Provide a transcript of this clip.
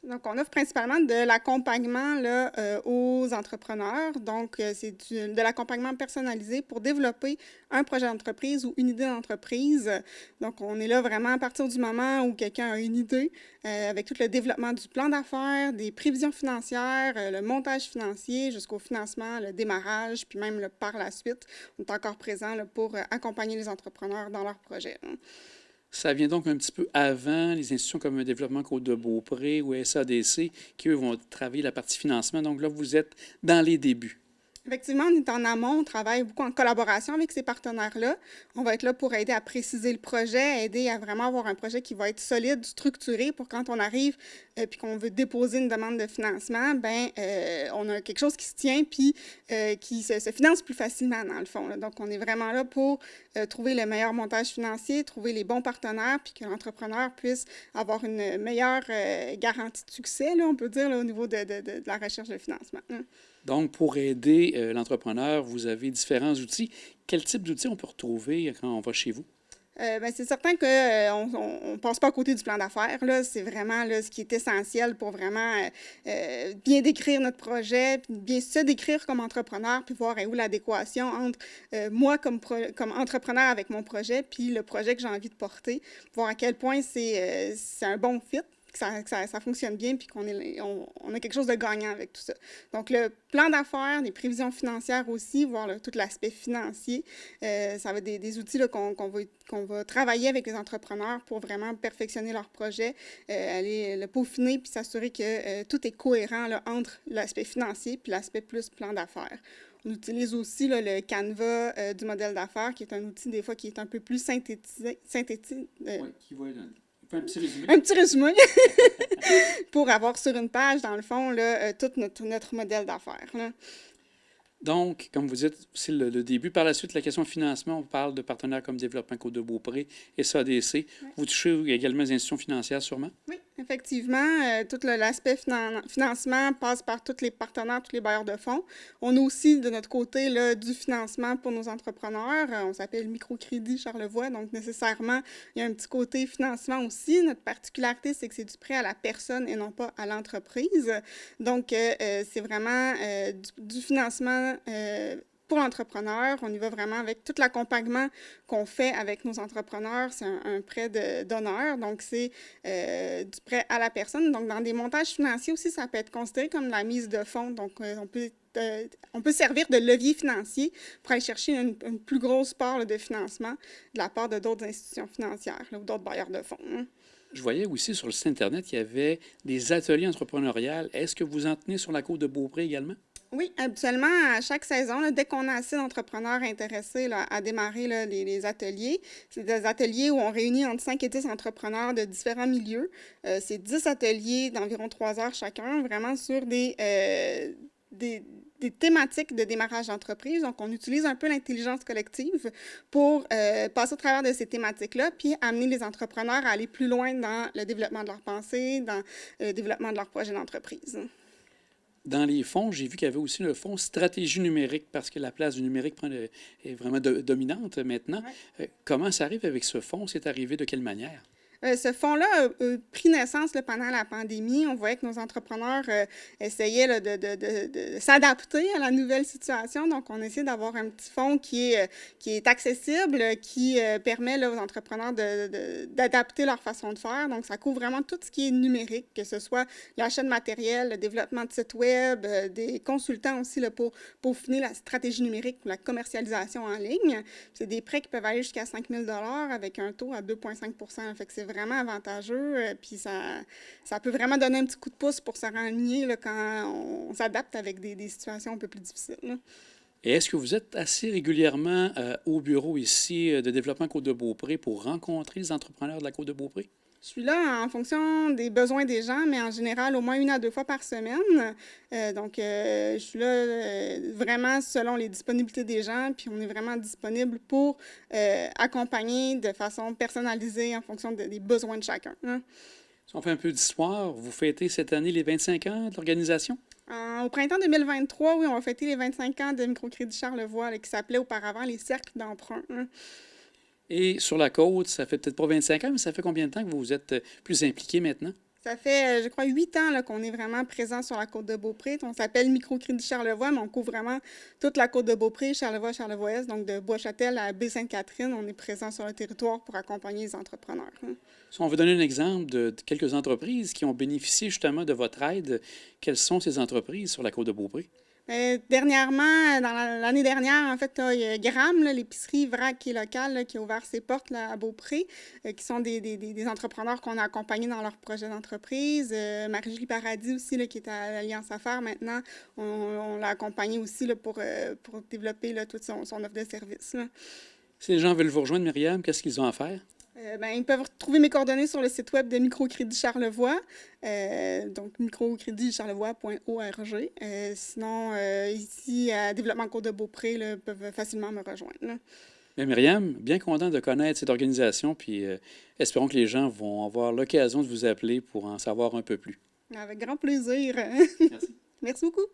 Donc, on offre principalement de l'accompagnement là, aux entrepreneurs. Donc, c'est de l'accompagnement personnalisé pour développer un projet d'entreprise ou une idée d'entreprise. Donc, on est là vraiment à partir du moment où quelqu'un a une idée, avec tout le développement du plan d'affaires, des prévisions financières, le montage financier jusqu'au financement, le démarrage, puis même là, par la suite, on est encore présent là, pour accompagner les entrepreneurs dans leurs projets. Ça vient donc un petit peu avant les institutions comme Développement Côte-de-Beaupré ou SADC qui, eux, vont travailler la partie financement. Donc là, vous êtes dans les débuts. Effectivement, on est en amont, on travaille beaucoup en collaboration avec ces partenaires-là. On va être là pour aider à préciser le projet, aider à vraiment avoir un projet qui va être solide, structuré pour quand on arrive puis qu'on veut déposer une demande de financement, on a quelque chose qui se tient puis qui se finance plus facilement dans le fond. Là. Donc, on est vraiment là pour trouver le meilleur montage financier, trouver les bons partenaires puis que l'entrepreneur puisse avoir une meilleure garantie de succès, là, on peut dire, là, au niveau de la recherche de financement. Hein. Donc, pour aider l'entrepreneur, vous avez différents outils. Quel type d'outils on peut retrouver quand on va chez vous? C'est certain qu'on ne passe pas à côté du plan d'affaires. Là. C'est vraiment là, ce qui est essentiel pour vraiment bien décrire notre projet, puis bien se décrire comme entrepreneur, puis voir où l'adéquation entre moi comme entrepreneur avec mon projet, puis le projet que j'ai envie de porter, voir à quel point c'est un bon fit. Que ça fonctionne bien, puis on a quelque chose de gagnant avec tout ça. Donc, le plan d'affaires, les prévisions financières aussi, voir là, tout l'aspect financier, ça va être des outils là, qu'on va travailler avec les entrepreneurs pour vraiment perfectionner leur projet, aller le peaufiner, puis s'assurer que tout est cohérent là, entre l'aspect financier puis l'aspect plus plan d'affaires. On utilise aussi là, le Canva du modèle d'affaires, qui est un outil des fois qui est un peu plus synthétique. Oui, qui va être un petit résumé. Un petit résumé pour avoir sur une page, dans le fond, là, tout notre modèle d'affaires. Là. Donc, comme vous dites, c'est le début. Par la suite, la question de financement, on parle de partenaires comme Développement Côte-de-Beaupré et SADC. Oui. Vous touchez également les institutions financières, sûrement? Oui, effectivement. Tout l'aspect financement passe par tous les partenaires, tous les bailleurs de fonds. On a aussi, de notre côté, là, du financement pour nos entrepreneurs. On s'appelle Microcrédit Charlevoix, donc nécessairement, il y a un petit côté financement aussi. Notre particularité, c'est que c'est du prêt à la personne et non pas à l'entreprise. Donc, c'est vraiment du financement pour l'entrepreneur. On y va vraiment avec tout l'accompagnement qu'on fait avec nos entrepreneurs. C'est un prêt d'honneur, donc c'est du prêt à la personne. Donc, dans des montages financiers aussi, ça peut être considéré comme la mise de fonds. Donc, on peut servir de levier financier pour aller chercher une plus grosse part là, de financement de la part de d'autres institutions financières là, ou d'autres bailleurs de fonds. Hein. Je voyais aussi sur le site Internet qu'il y avait des ateliers entrepreneuriales. Est-ce que vous en tenez sur la côte de Beaupré également? Oui, habituellement, à chaque saison, là, dès qu'on a assez d'entrepreneurs intéressés là, à démarrer là, les ateliers, c'est des ateliers où on réunit entre 5 et 10 entrepreneurs de différents milieux. C'est 10 ateliers d'environ 3 heures chacun, vraiment sur des thématiques de démarrage d'entreprise. Donc, on utilise un peu l'intelligence collective pour passer au travers de ces thématiques-là, puis amener les entrepreneurs à aller plus loin dans le développement de leurs pensées, dans le développement de leur projet d'entreprise. Dans les fonds, j'ai vu qu'il y avait aussi le fonds stratégie numérique parce que la place du numérique est vraiment dominante maintenant. Ouais. Comment ça arrive avec ce fonds? C'est arrivé de quelle manière? Ce fonds-là a pris naissance là, pendant la pandémie. On voyait que nos entrepreneurs essayaient là, de s'adapter à la nouvelle situation. Donc, on essaie d'avoir un petit fonds qui est accessible, qui permet là, aux entrepreneurs d'adapter leur façon de faire. Donc, ça couvre vraiment tout ce qui est numérique, que ce soit l'achat de matériel, le développement de sites web, des consultants aussi là, pour peaufiner la stratégie numérique ou la commercialisation en ligne. C'est des prêts qui peuvent aller jusqu'à 5 000 $ avec un taux à 2,5 %. Fait que c'est vraiment avantageux, puis ça peut vraiment donner un petit coup de pouce pour se renligner là, quand on s'adapte avec des situations un peu plus difficiles. Là. Et est-ce que vous êtes assez régulièrement au bureau ici de Développement Côte-de-Beaupré pour rencontrer les entrepreneurs de la Côte-de-Beaupré? Je suis là en fonction des besoins des gens, mais en général, au moins 1 à 2 fois par semaine. Je suis là vraiment selon les disponibilités des gens, puis on est vraiment disponible pour accompagner de façon personnalisée en fonction des besoins de chacun. Hein. Si on fait un peu d'histoire, vous fêtez cette année les 25 ans de l'organisation? Au printemps 2023, oui, on va fêter les 25 ans de Microcrédit Charlevoix, là, qui s'appelait auparavant les cercles d'emprunt. Hein. Et sur la côte, ça fait peut-être pas 25 ans, mais ça fait combien de temps que vous êtes plus impliqué maintenant? Ça fait, je crois, 8 ans là, qu'on est vraiment présent sur la Côte-de-Beaupré. On s'appelle Microcrédit Charlevoix, mais on couvre vraiment toute la Côte-de-Beaupré, Charlevoix, Charlevoix-Est. Donc, de Bois-Châtel à Baie-Sainte-Catherine, on est présent sur le territoire pour accompagner les entrepreneurs. Si on veut donner un exemple de quelques entreprises qui ont bénéficié justement de votre aide, quelles sont ces entreprises sur la Côte-de-Beaupré? Dernièrement, dans l'année dernière, en fait, il y a Gram, l'épicerie vrac qui est locale, là, qui a ouvert ses portes là, à Beaupré, qui sont des entrepreneurs qu'on a accompagnés dans leur projet d'entreprise. Marie-Julie Paradis aussi, là, qui est à l'Alliance Affaires maintenant, on l'a accompagnée aussi là, pour développer là, toute son offre de services. Là. Si les gens veulent vous rejoindre, Myriam, qu'est-ce qu'ils ont à faire? Ils peuvent trouver mes coordonnées sur le site web de Microcrédit Charlevoix, donc microcréditcharlevoix.org. Sinon, ici, à Développement Côte-de-Beaupré, ils peuvent facilement me rejoindre. Là. Bien, Myriam, bien content de connaître cette organisation, puis espérons que les gens vont avoir l'occasion de vous appeler pour en savoir un peu plus. Avec grand plaisir. Merci. Merci beaucoup.